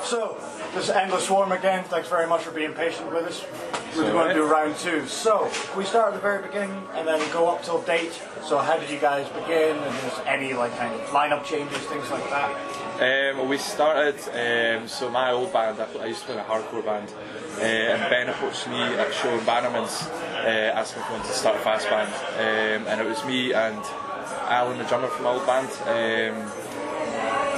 So, this is Endless Swarm again. Thanks very much for being patient with us. We're going to do round 2. So, we start at the very beginning and then go up till date. So, how did you guys begin? And there's any like kind of lineup changes, things like that? We started, so my old band, I used to play in a hardcore band, and Ben approached me at a show in Bannerman's, asking if I wanted to start a fast band, and it was me and Alan, the drummer from my old band.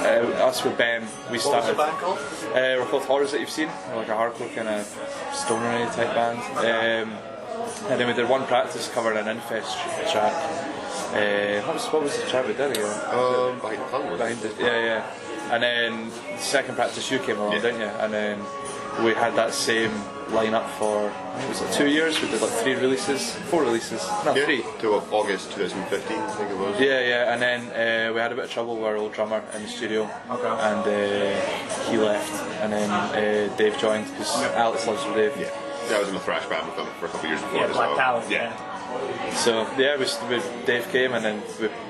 Us with Ben, we started. What was the band called? We're called Horrors That You've Seen. We're like a hardcore kind of stonery type band. And then we did one practice covering an Infest track. What was the track we did again? Behind the Caldwell. Behind it, yeah. And then the second practice you came along, didn't you? And then we had that same lineup for, I think it was like 2 years. We did like 4 releases, no, 3. To August 2015, I think it was. Yeah, and then we had a bit of trouble with our old drummer in the studio, and he left, and then Dave joined because Alex lives with Dave. Yeah, I was in a thrash band with them for a couple of years before as Black well. Talent, So Dave came and then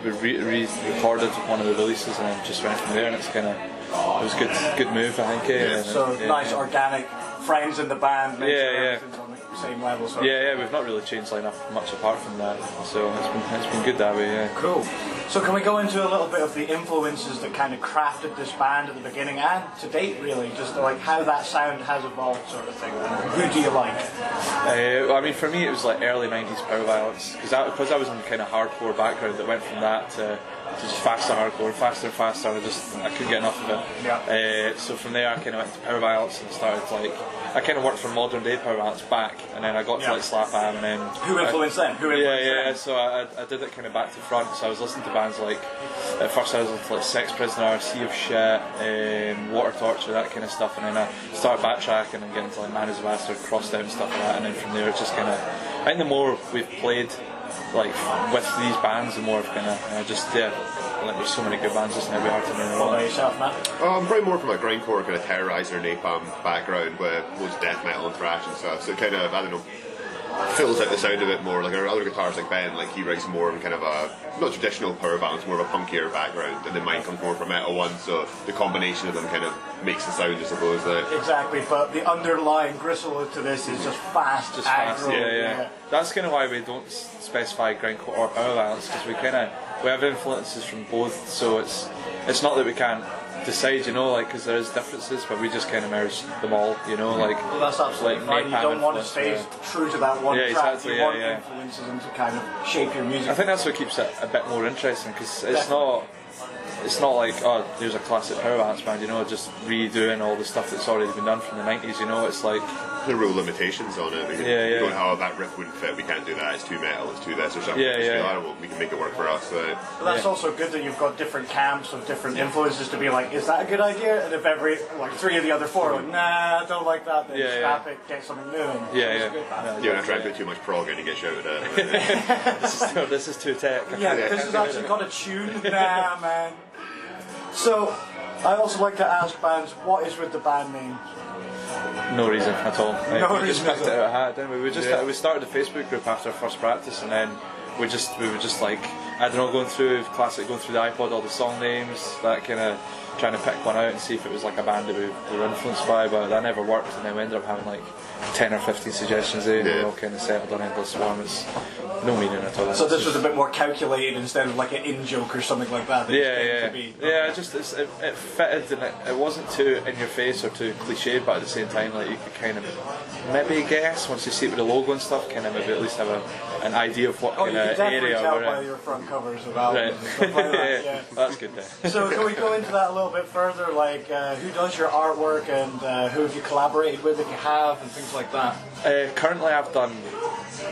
we re-recorded one of the releases and then just went from there, and it's kind of, it was a good move, I think. So nice organic friends in the band. Everything's on the same level. So. Yeah, we've not really changed lineup much apart from that, so it's been good that way. Yeah. Cool. So can we go into a little bit of the influences that kind of crafted this band at the beginning and to date, really, just like how that sound has evolved, sort of thing. Who do you like? I mean, for me, it was like early '90s power violence because I was in kind of hardcore background that went from that to just faster hardcore, faster and faster. I couldn't get enough of it. So from there, I kind of went to power violence and started I kind of worked for modern day power violence back, and then I got to like Slap Am, and then who influenced them? Yeah. So I did it kind of back to front. So I was listening to bands like, at first I was listening to like Sex Prisoner, Sea of Shit, Water Torture, that kind of stuff, and then I started backtracking and getting to like Man Is a Bastard, Crossed and stuff like that, and then from there it just kind of, I think the more we've played like with these bands, the more kind of like there's so many good bands just now, it'd be hard to name them all. What about yourself, Matt? Probably more from a grindcore kind of Terrorizer, Napalm background with loads of death metal and thrash and stuff, so it kind of, I don't know, fills out the sound a bit more. Like our other guitars, like Ben, like he writes more in kind of a not traditional power balance, more of a punkier background, and then mine comes more from metal one, so the combination of them kind of makes the sound, I suppose. Exactly, but the underlying gristle to this is just fast, yeah. That's kind of why we don't specify grindcore or power balance, because we have influences from both, so it's not that we can't decide, because there is differences, but we just kind of merge them all, like. Well, that's absolutely fine. You don't want to stay true to that one track. Exactly, you want influences and to kind of shape your music. I think that's what keeps it a bit more interesting, because it's not like, oh, there's a classic power balance band, just redoing all the stuff that's already been done from the 90s, it's like... There are real limitations on it. We don't have that riff wouldn't fit, we can't do that, it's too metal, it's too this or something. We can make it work for us. But that's also good that you've got different camps of different influences to be like, is that a good idea? And if 3 of the other 4 are like, nah, I don't like that, then scrap it, get something new. You're not trying to put too much prog in and get shouted at. This is too tech. This has actually got a tune. Nah, man. So, I also like to ask bands, what is with the band name? No reason at all. We just picked it out of a hat, didn't we? We started a Facebook group after our first practice, and then we were just like, I don't know, going through the iPod, all the song names, that kind of trying to pick one out and see if it was like a band that we were influenced by, but that never worked, and then we ended up having like 10 or 15 suggestions and we all kind of settled on Endless Swarm. It's no meaning at all. So this was a bit more calculated instead of like an in-joke or something like that? It fitted, and it wasn't too in your face or too cliched, but at the same time, like, you could kind of maybe guess once you see it with the logo and stuff, kind of maybe at least have an idea of what kind of area you can definitely tell by your front covers of albums and stuff like that. That's good then. So can we go into that a little bit further, like who does your artwork and who have you collaborated with if you have, and things like that? Currently I've done,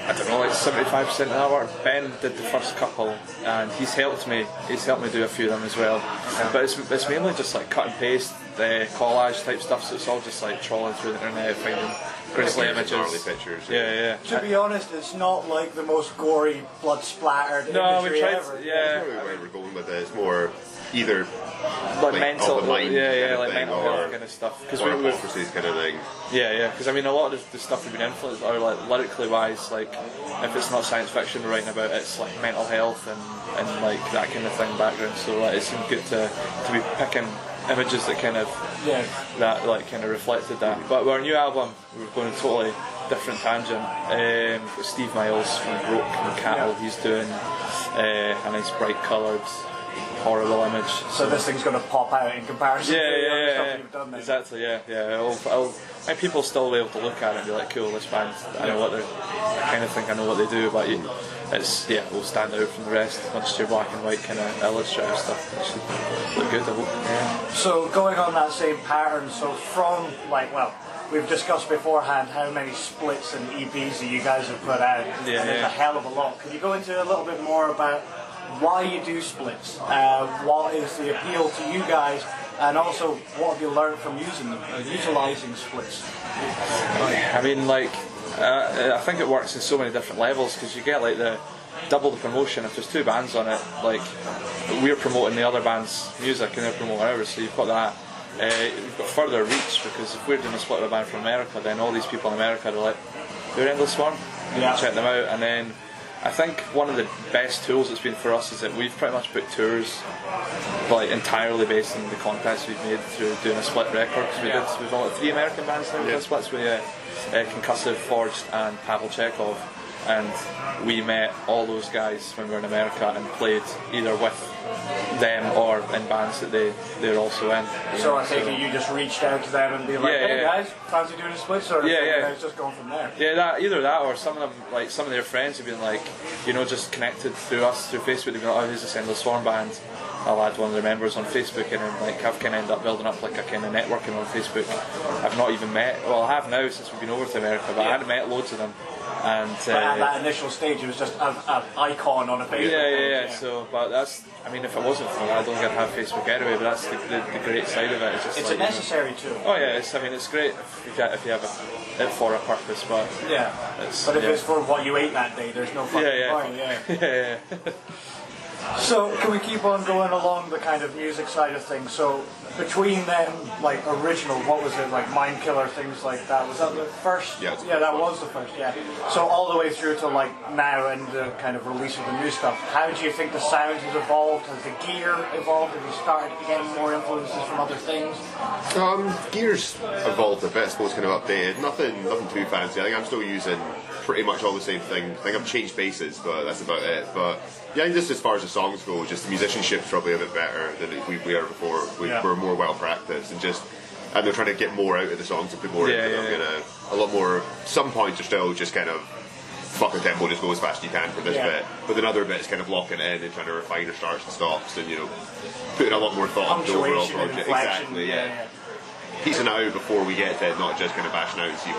I don't know, like 75% of that work. Ben did the first couple, and he's helped me do a few of them as well. But it's mainly just like cut and paste, collage type stuff, so it's all just like trawling through the internet, finding grisly images. Pictures. To be honest, it's not like the most gory, blood splattered imagery ever. That's probably where we're going with it. It's more either like mental, like mental health kind of stuff. Because we're kind of thing. Because I mean, a lot of the stuff we've been influenced, or like lyrically wise, like if it's not science fiction we're writing about, it's like mental health and like that kind of thing background. So like, it seemed good to be picking images that kind of that like kind of reflected that. But with our new album, we were going a totally different tangent. Steve Miles from Broke and Cattle, he's doing a nice bright coloured horrible image. So this thing's going to pop out in comparison to the other stuff you've done then. Exactly, and people still be able to look at it and be like, cool, this band, I know what they're, I kind of think I know what they do, but it's, will stand out from the rest, not just your black and white kind of illustrative stuff. It should look good, I hope. So going on that same pattern, so from, we've discussed beforehand how many splits and EPs that you guys have put out, and there's a hell of a lot. Can you go into a little bit more about why you do splits, what is the appeal to you guys, and also what have you learned from using them, utilising splits? I mean, I think it works in so many different levels, because you get the double the promotion. If there's two bands on it, we're promoting the other band's music and they're promoting ours, so you've got that. You've got further reach, because if we're doing a split with a band from America, then all these people in America are like, they're Endless Swarm, check them out. And then I think one of the best tools it's been for us is that we've pretty much booked tours entirely based on the contacts we've made through doing a split record, because we've got 3 American bands now with splits with Concussive, Forged and Pavel Chekhov, and we met all those guys when we were in America and played either with them or in bands that they're also in. So I take it you just reached out to them and be like, hey guys, fancy doing a split, or you guys just going from there? Either that or some of them, some of their friends have been just connected through us through Facebook. They've been like, oh, who's this Endless Swarm band? I'll add one of their members on Facebook, and then I've kind of ended up building up a kind of networking on Facebook. I've not even met, well, I have now since we've been over to America, but I hadn't met loads of them. And but at that initial stage, it was just an icon on a Facebook. So, but that's, I mean, if it wasn't for that, I don't think I'd have Facebook anyway. But that's the great side of it. It's just it's a necessary tool. Oh yeah, it's great if you have it for a purpose. But but if it's for what you ate that day, there's no fucking point. So can we keep on going along the kind of music side of things? So between them, original, what was it, Mind Killer, things like that? Was that the first? Yeah, that was the first. Yeah. So all the way through to now and the kind of release of the new stuff. How do you think the sound has evolved? Has the gear evolved? Have you started getting more influences from other things? Gear's evolved a bit, I suppose, kind of updated. Nothing too fancy. I think I'm still using pretty much all the same thing. I think I've changed bases, but that's about it. But just as far as the songs go, just the musicianship's probably a bit better than we were before. We're more well practiced, and they're trying to get more out of the songs and put more into them. A lot more. Some points are still just kind of fuck the tempo, just go as fast as you can for this bit. But then other bits kind of locking in and trying to refine your starts and stops, and putting a lot more thought into the overall project. Exactly. Piecing out before we get to it, not just kind of bashing out and see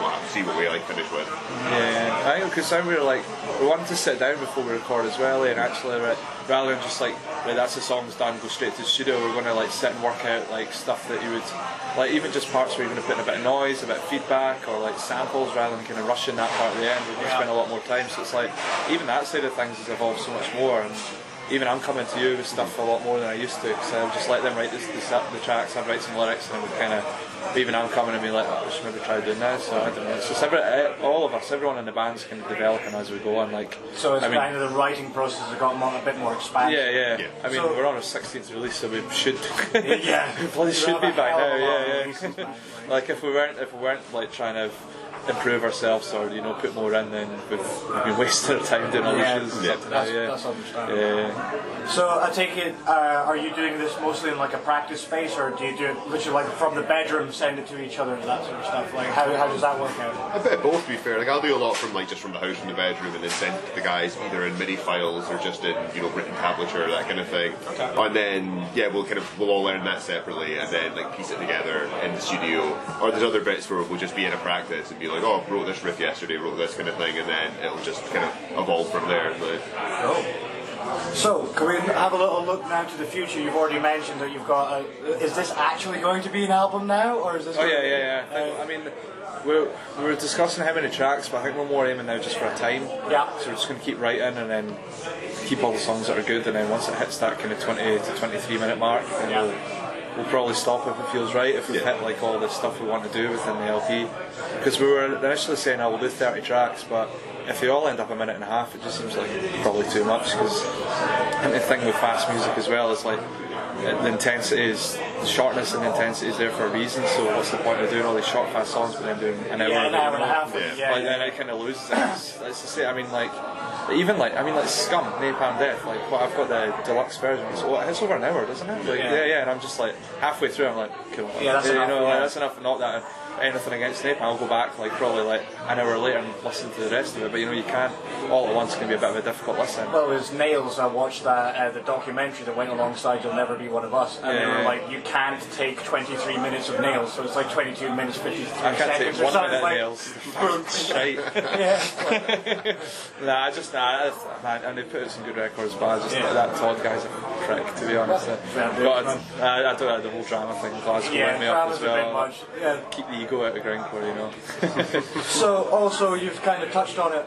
what we finish with. I think because we wanted to sit down before we record as well, and actually rather than just that's the song's done, go straight to the studio, we're going to sit and work out stuff that you would even just parts where you're going to put in a bit of noise, a bit of feedback, or samples, rather than kind of rushing that part at the end. We're going to spend a lot more time, so it's even that side of things has evolved so much more. And even I'm coming to you with stuff a lot more than I used to, because I would just let them write the tracks, I'd write some lyrics, and I would kind of, even I'm coming and be like, oh, I should maybe try doing that. So I don't know, it's just all of us, everyone in the band's kind of developing as we go on. So it's kind of the writing process has gotten a bit more expanded. I mean, we're on our 16th release, so we should we should be by now. If we weren't trying to improve ourselves or put more in, then we've been wasting our time doing all these shows. That's understandable. So I take it, are you doing this mostly in a practice space, or do you do it literally from the bedroom, send it to each other, that sort of stuff? How does that work out? A bit of both, to be fair. I'll do a lot from just from the house, from the bedroom, and then send it to the guys either in MIDI files or just in written tablature, that kind of thing. Okay. And then we'll all learn that separately, and then piece it together in the studio. Or there's other bits where we'll just be in a practice and be like, oh, wrote this riff yesterday, wrote this kind of thing, and then it'll just kind of evolve from there. So, can we have a little look now to the future? You've already mentioned that you've got is this actually going to be an album now, or is this... I mean, we were discussing how many tracks, but I think we're more aiming now just for a time. Yeah. So we're just going to keep writing and then keep all the songs that are good, and then once it hits that kind of 20 to 23 minute mark, then we'll probably stop if it feels right, if we've hit like all the stuff we want to do within the LP. Because we were initially saying, we'll do 30 tracks, but if they all end up a minute and a half, it just seems like probably too much. Because the thing with fast music as well is like the intensity is the shortness and intensity is there for a reason. So what's the point of doing all these short, fast songs, but then doing an hour? An hour and a half. Like then it kind of loses. Let's just say, I mean, like Scum, Napalm Death. Like, well, I've got the deluxe version. So it's over an hour, doesn't it? Like, and I'm just like halfway through. I'm like, cool. Yeah, that's enough. Like, that's enough. Not that anything against Napalm. I'll go back like probably like an hour later and listen to the rest of it. But you can't all at once. It's going to be a bit of a difficult listen. Well, it was Nails. I watched that the documentary that went alongside "You'll Never Be One of Us," and they were like, you can't take 23 minutes of Nails, so it's like 22 minutes 53 seconds. I can't take 1 minute like, Nails. Man, and they put out some good records, but I just that Todd guy's a prick, to be honest. I don't have the whole drama thing. Glasgow went me up as well. Keep the ego out of grindcore, So also you've kind of touched on it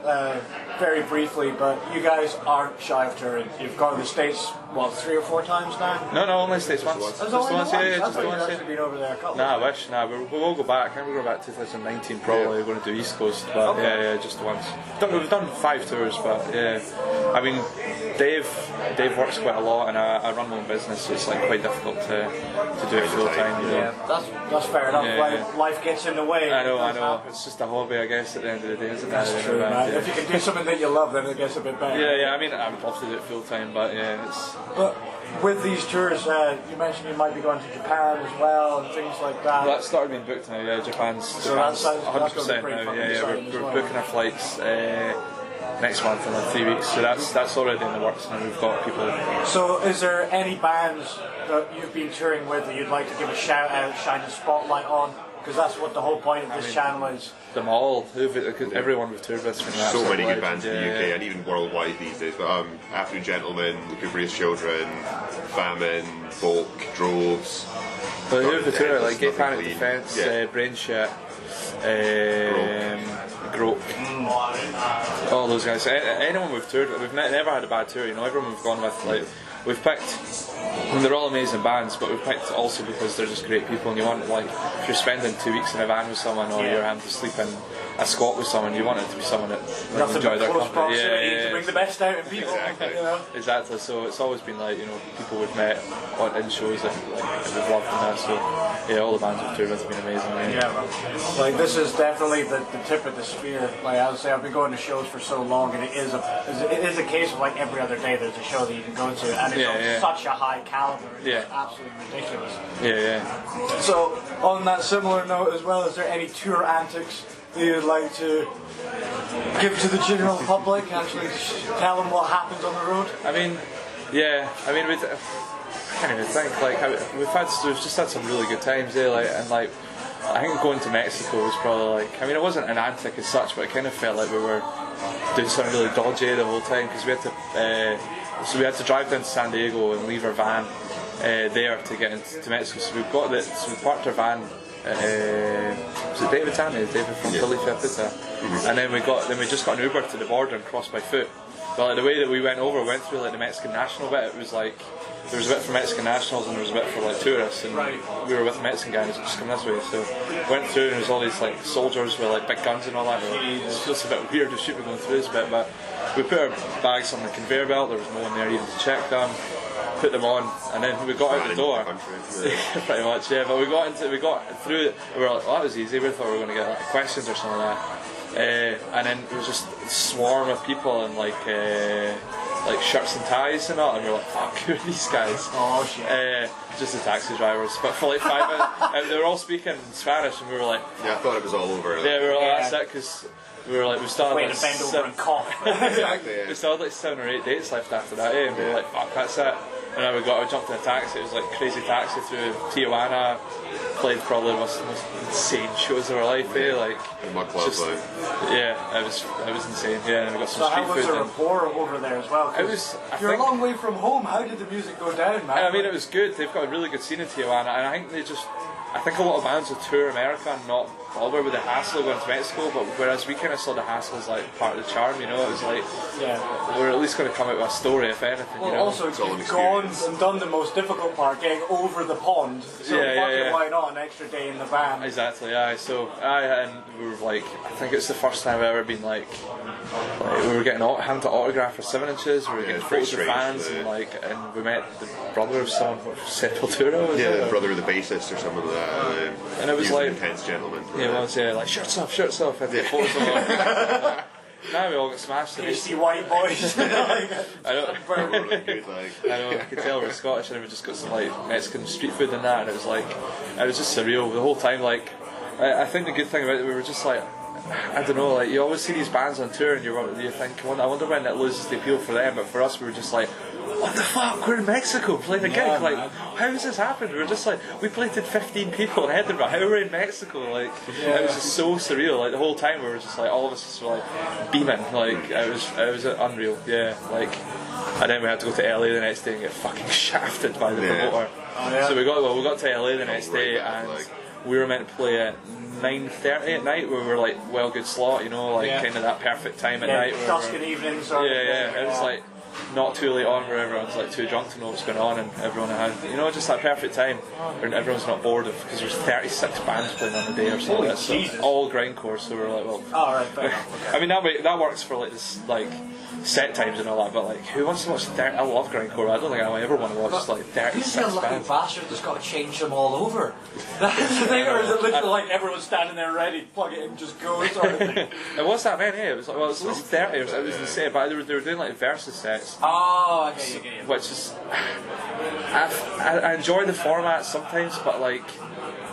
very briefly, but you guys aren't shy of touring. You've gone to the States, 3 or 4 times now? No, only States once. Just once, just once. You've been over there a couple I wish. We will go back. I think we're going back 2019 probably. We're going to do East Coast, but just once. We've done 5 tours, but I mean, Dave works quite a lot, and I run my own business, so it's like quite difficult to do it full time. Yeah, that's fair enough. Life gets in the way. I know. It's just a hobby, I guess. At the end of the day, isn't it? That's true, man. If you can do something that you love, then it gets a bit better. I mean, I would love to do it full time, but it's. But with these tours, you mentioned you might be going to Japan as well and things like that. Well, that started being booked now. Japan's 100% now. We're booking our flights next month in like 3 weeks, so that's already in the works, and we've got people. So, is there any bands that you've been touring with that you'd like to give a shout out, shine a spotlight on? Because that's what the whole point of this channel is. Them all, everyone we've toured with. So many good bands in the UK and even worldwide these days. But Afternoon Gentlemen, Lugubrious Children, Famine, Bulk, Droves. Well, who have we toured like Gay Panic Defence, Brain Shit, Grope. All those guys. Anyone we've toured with, we've never had a bad tour. Everyone we've gone with, like, we've picked. They're all amazing bands, but we've picked also because they're just great people, and you want, like, if you're spending 2 weeks in a van with someone, or you're having to sleep in a squat with someone, you want it to be someone that enjoy their company. To bring the best out in people. Exactly. So it's always been like, people we've met in shows that we've loved and that. So all the bands we've toured with have been amazing. Like, this is definitely the tip of the spear. Like I would say, I've been going to shows for so long, and it is a case of like every other day there's a show that you can go to, and it's such a high caliber. It's absolutely ridiculous. So on that similar note as well, is there any tour antics that you'd like to give to the general public, actually tell them what happens on the road? I mean, I can't even think. Like, we've just had some really good times there. I think going to Mexico was probably like. I mean, it wasn't an antic as such, but it kind of felt like we were doing something really dodgy the whole time, because we had to drive down to San Diego and leave our van there to get into Mexico. So we parked our van. Was it David from Calgacus? And then we just got an Uber to the border and crossed by foot. But like, the way that we went through like the Mexican national bit. It was like there was a bit for Mexican nationals and there was a bit for like tourists, and we were with the Mexican guy and he was just coming this way. So went through and there was all these like soldiers with like big guns and all that. It feels a bit weird to shoot me going through this bit, but we put our bags on the conveyor belt. There was no one there even to check them. Put them on, and then we got out the door. Pretty much, But we got through it. We were like, that was easy. We thought we were going to get like questions or something like that. And then it was just a swarm of people in like shirts and ties and all, and we were like, fuck, who are these guys? Oh shit. Just the taxi drivers. But for like 5 minutes, they were all speaking Spanish, and we were like, I thought it was all over. We were like, that's it, because we were like, we still had like bend over and cough. We still had like 7 or 8 dates left after that, and we were like, fuck, that's it. And then we jumped in a taxi. It was like crazy taxi through Tijuana. Played probably the most insane shows of our life. Like, it was insane. Yeah, and we got some street food. So how was the rapport over there as well? It was. You're a long way from home. How did the music go down, man? I mean, it was good. They've got a really good scene in Tijuana, and I think I think a lot of bands would tour America and not bother with the hassle of going to Mexico, but whereas we kind of saw the hassle as like part of the charm, you know, it was like, we're at least going to come out with a story, if anything. Well, you know? also, you've gone and done the most difficult part, getting over the pond, so why not an extra day in the van? Exactly, so and we were like, I think it's the first time I've ever been like we were having to autograph for 7 inches, we were getting photos of fans, and we met the brother of someone from Sepultura. The brother of the bassist or something like that. And it was like an intense gentleman. Like shirts off, and the photos of him. Now we all got smashed. Pasty white boys. I know. I know. I could tell we were Scottish, and we just got some like Mexican street food and that, and it was just surreal the whole time. Like, I think the good thing about it, we were just like, I don't know, like you always see these bands on tour, and you think, I wonder when it loses the appeal for them. But for us, we were just like, what the fuck? We're in Mexico playing a gig. Like, how has this happened? We were just like, we played to 15 people in Edinburgh. How are we in Mexico? Like, it was just so surreal. Like the whole time, we were just like, all of us just were like beaming. Like, it was unreal. Yeah, like, and then we had to go to LA the next day and get fucking shafted by the promoter. So we got to LA the next day, and we were meant to play at 9:30 at night. We were like, well, good slot, you know, like kind of that perfect time at night. Dusk and evenings. It was like not too late on where everyone's like too drunk to know what's going on, and everyone had, you know, just that perfect time where everyone's not bored of, because there's 36 bands playing on the day or something. That's all grindcore, so we were like, well, fair enough. I mean that works for like this like set times and all that, but like who wants to watch 30? I love grindcore. I don't think I ever want to watch like 36 bands. You're a lucky bastard that's got to change them all over. That's the thing, or is it literally like everyone's standing there ready, plug it in, just go sort of thing? It was that many. It was like, well, it was at least 30. It was insane, but they were doing like versus sets. Oh, okay. Which is, I enjoy the format sometimes, but like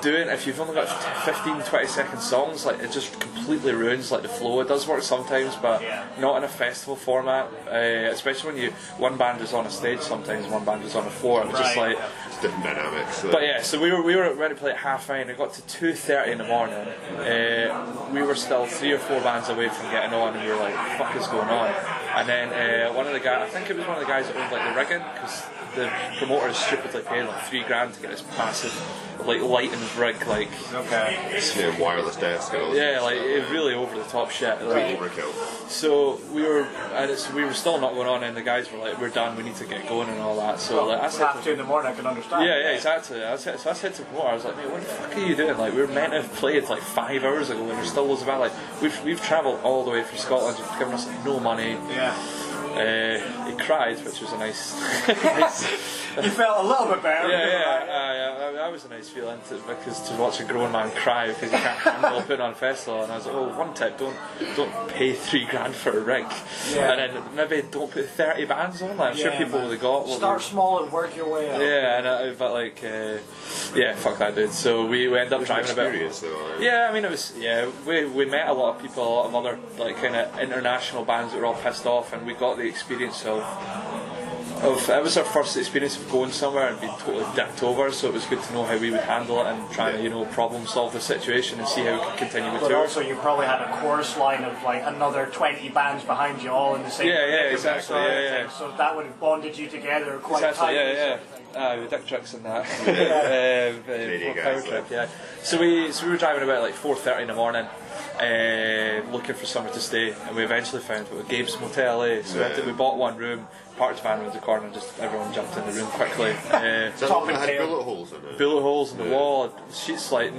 doing, if you've only got 15-20 second songs, like it just completely ruins like the flow. It does work sometimes, but not in a festival format, especially when one band is on a stage, sometimes one band is on a floor. It was just like it's different dynamics. So. But yeah, so we were ready to play at 9:30. It got to 2:30 in the morning. We were still 3 or 4 bands away from getting on, and we were like, "What the fuck is going on?" And then one of the guys, I think it was one of the guys that owned like the rigging, because the promoter is stupidly paid like $3,000 to get this massive like lighting rig, like wireless desk and all like really over the top shit, like overkill. So we were still not going on, and the guys were like, we're done, we need to get going and all that. So like I said, half 2 in the morning, I can understand. Yeah, exactly. I said to the promoter, I was like, mate, what the fuck are you doing? Like, we were meant to have played like 5 hours ago, and there's still loads of bands. Like we've travelled all the way from Scotland, you've given us like, no money. He cried, which was a nice. You felt a little bit better. That was a nice feeling because to watch a grown man cry because he can't handle putting on a festival, and I was like, oh, one tip, don't pay $3,000 for a rig, and then maybe don't put 30 bands on. Like, I'm sure people would have got. Start small and work your way up. But like, fuck that, dude. So we ended up driving about. I mean, it was we met a lot of people, a lot of other like kind of international bands that were all pissed off, and we got the experience of it was our first experience of going somewhere and being totally dicked over, so it was good to know how we would handle it and try to problem solve the situation and see how we could continue with tour. But also you probably had a chorus line of like another 20 bands behind you all in the same exactly, so that would have bonded you together quite tightly. With dick tricks and that. Power trip, So we were driving about like 4:30 in the morning, looking for somewhere to stay, and we eventually found Gabe's Motel LA. So we bought one room, parked the van around the corner, and just everyone jumped in the room quickly. Had bullet holes in it? Bullet holes in the wall, sheets like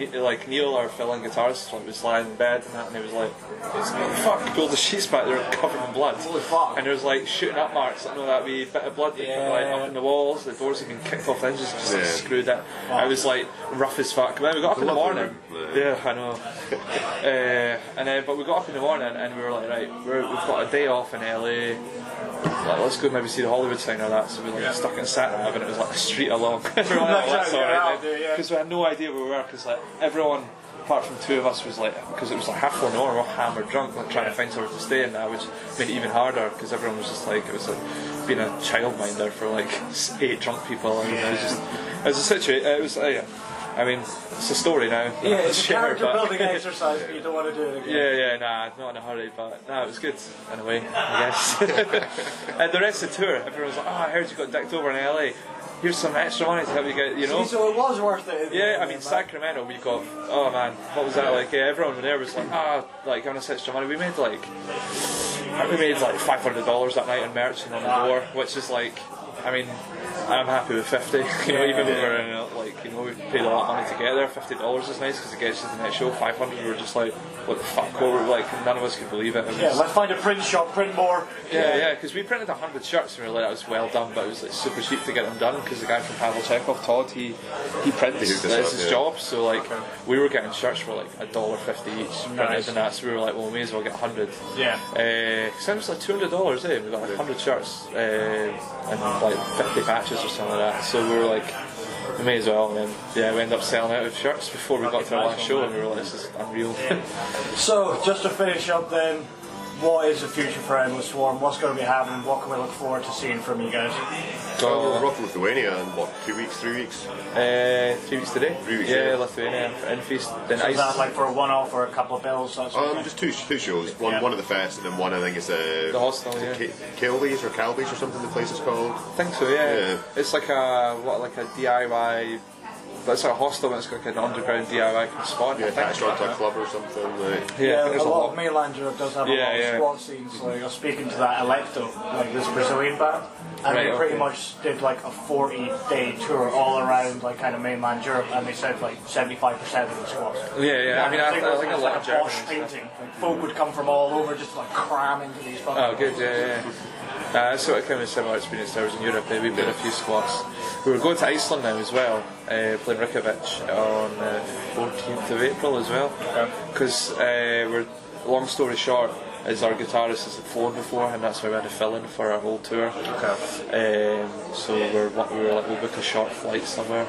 Neil, our filling guitarist, was lying in bed and that, and he was like, what the fuck? He pulled the sheets back, they were covered in blood. Holy fuck. And there was like shooting up marks, like, that wee bit of blood like up in the walls, the doors had been kicked off the hinges, just like, screwed it. It was like rough as fuck. But then we got up in the morning. I know. But we got up in the morning and we were like, right, we've got a day off in LA. Like, let's go maybe see the Hollywood sign or that. So we stuck in Sat Nav, and it was like a street along. Because we had no idea where we were, because like everyone apart from 2 of us was like, because it was like 1:30 and we were hammered drunk, like trying to find somewhere to stay, and that which made it even harder because everyone was just like, it was like being a childminder for like 8 drunk people, and it was a situation. It was I mean, it's a story now. Yeah, it's a Share, character but- building exercise, but you don't want to do it again. Yeah, nah, not in a hurry, but no, it was good in a way, I guess. And the rest of the tour, everyone's like, oh, I heard you got dicked over in LA. Here's some extra money to help you get, you know. See, so it was worth it. Yeah, I mean, Sacramento, we got, oh man, what was that like? Yeah, everyone there was like, like, giving us extra money. We made like $500 that night in merch and on the door, which is like, I mean, I'm happy with 50. You know, even when we're in we paid a lot of money to get there. $50 is nice because it gets you to the next show. 500, we were just like, what the fuck? What were like? None of us could believe it. Yeah, let's find a print shop, print more. Yeah, because we printed 100 shirts and we were like, that was well done, but it was like super cheap to get them done because the guy from Pavel Chekhov, Todd, he prints. That's his job. So like, we were getting shirts for like $1.50 each printed and that. So we were like, well, we may as well get 100. Yeah. Because it was like $200, eh? We got like 100 shirts and like 50 patches or something like that. So we were like, we may as well, and then we ended up selling out of shirts before we got to our last show, and we were like, this is unreal. So, just to finish up then, what is the future for Endless Swarm? What's going to be happening? What can we look forward to seeing from you guys? We're off to Lithuania in what, 2 weeks, 3 weeks? 3 weeks today. 3 weeks, yeah, yeah. Lithuania, Infeast, then So Ice. is that like for a one-off or a couple of bills? That's Just two shows. One at the fest, and then one I think is The hostel, yeah. Calgacus or something. The place is called. I think so, yeah. Yeah. It's like a DIY. It's like a hostel, and it's got like an underground DIY kind of spot. Yeah, I think. attached onto a club or something. Like. Yeah, a there's lot of mainland Europe does have a lot of squat scenes. Like I was speaking to that Electo, like this Brazilian band, and they pretty much did like a 40-day tour all around like kind of mainland Europe, and they said like 75% of the squats. Yeah. I mean, I think it was a lot like of a Germans posh and stuff. painting. Like, folk would come from all over just like cram into these fucking. Oh, good, yeah. So it kind of similar experience there was in Europe. We played a few squats. We were going to Iceland now as well, playing Reykjavik on 14th of April as well. Because we're, long story short, is our guitarist has flown before, and that's why we had to fill in for our whole tour. So we were like, we'll book a short flight somewhere.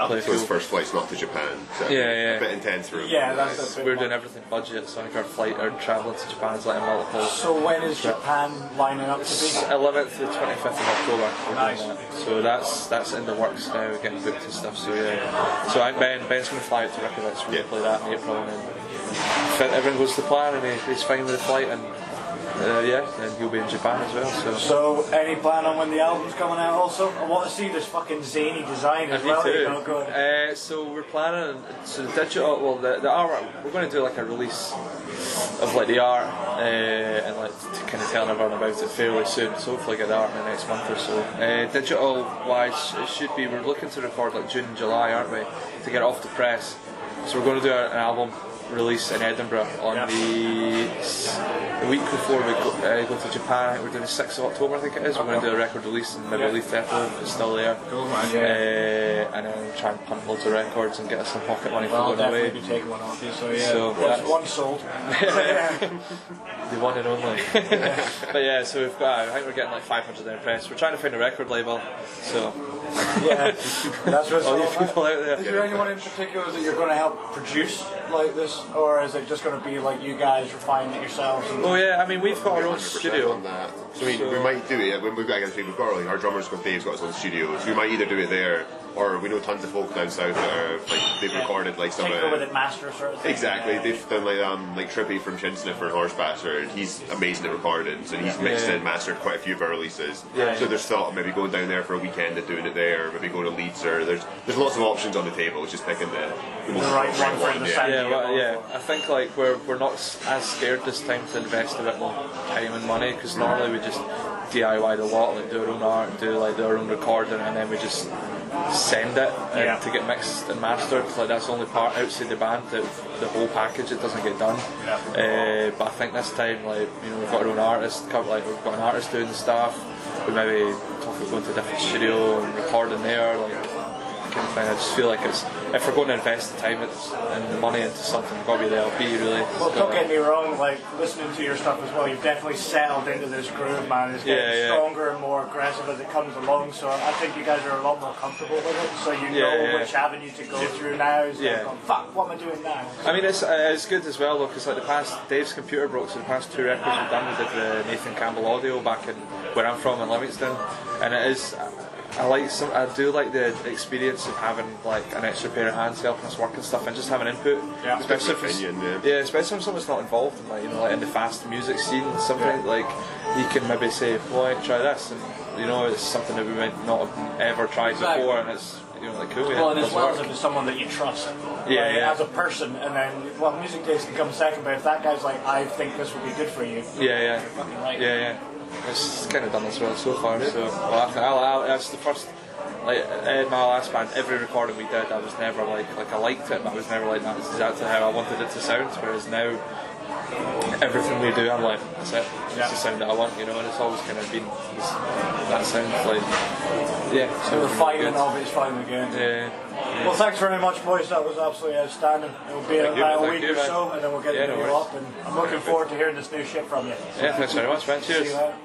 Play So his first flight's not to Japan. So Yeah. A bit intense for him. Yeah, that's a bit We're doing everything budget, so I think our travelling to Japan is like a multiple. So when is Japan lining up to be? 11th to 25th of October. We're Nice. doing that. So that's in the works now, getting booked and stuff. So yeah. So I think Ben's going to fly out to Reykjavik, so we're going to play that in April, and then if everything goes to plan and he's fine with the flight, and then he'll be in Japan as well. So any plan on when the album's coming out? Also, I want to see this fucking zany design as well. You know, good. So we're planning. So the digital, well, the art. We're going to do like a release of like the art and like to kind of tell everyone about it fairly soon. So hopefully get the art in the next month or so. Digital wise, it should be. We're looking to record like June, July, aren't we, to get it off the press. So we're going to do an album release in Edinburgh on the week before we go to Japan. We're doing the 6th of October, I think it is. We're going to do a record release and maybe Leaf Depot if it's still there. Cool, man. And then try and punt loads of records and get us some pocket money for going definitely away. be taking one off you, so yeah. So one sold. The one and only. But yeah, so we've got, I think we're getting like 500 in press. We're trying to find a record label, so Yeah, that's what's all you all people out there. Is there anyone in particular that you're going to help produce like this, or is it just going to be like you guys refine it yourselves? And Oh yeah, I mean we've got our own 100% studio. on that. So we might do it when we've got our drummer's got Dave's got his own studio. So we might either do it there, or we know tons of folk down south that are like they've recorded like some. Take over the master sort of thing. Exactly, they've done like Trippy from Chin Sniffer and Horse Bastard. He's amazing at recording, so he's mixed and mastered quite a few of our releases. So there's thought of maybe going down there for a weekend and doing it there, or maybe going to Leeds, or there's lots of options on the table. It's just picking the most right one for the sound. I think like we're not as scared this time to invest a bit more time and money, because normally we just DIY a lot, like do our own art, do like our own recording, and then we just send it to get mixed and mastered. Like that's the only part outside the band that the whole package it doesn't get done. But I think this time, like we've got our own artist, like we've got an artist doing the stuff. We maybe talk about going to a different studio and recording there, like. I just feel like it's if we're going to invest the time and the money into something, it's got to be the LP really. Well, don't get me wrong, like listening to your stuff as well, you've definitely settled into this groove, man. It's getting stronger and more aggressive as it comes along, so I think you guys are a lot more comfortable with it, so you know which avenue to go through now. Going, fuck, what am I doing now? I mean, it's good as well though, because like the past, Dave's computer broke, so the past 2 records we've done, we did the Nathan Campbell audio back in where I'm from in Livingston, and it is. I do like the experience of having like an extra pair of hands helping us work and stuff, and just having input. Yeah. Especially if especially if someone's not involved in like in the fast music scene, something like you can maybe say, "Well, try this," and it's something that we might not have ever tried before, and it's like cool. Well, and as well as if it's someone that you trust, as a person, and then music taste can come second. But if that guy's like, "I think this would be good for you," you're fucking right. It's kind of done as well so far. So that's the first. Like in my last band, every recording we did, I was never like I liked it, but I was never like that's exactly how I wanted it to sound. Whereas now, everything we do, I'm like, that's it. It's the sound that I want, and it's always kind of been that sound. Like, So the refinement of it is fine again. Yeah. Well, thanks very much, boys. That was absolutely outstanding. It'll be about a week or so, and then we'll get the video up. And I'm looking forward to hearing this new shit from you. Yeah, thanks very much, man. Cheers. See you later.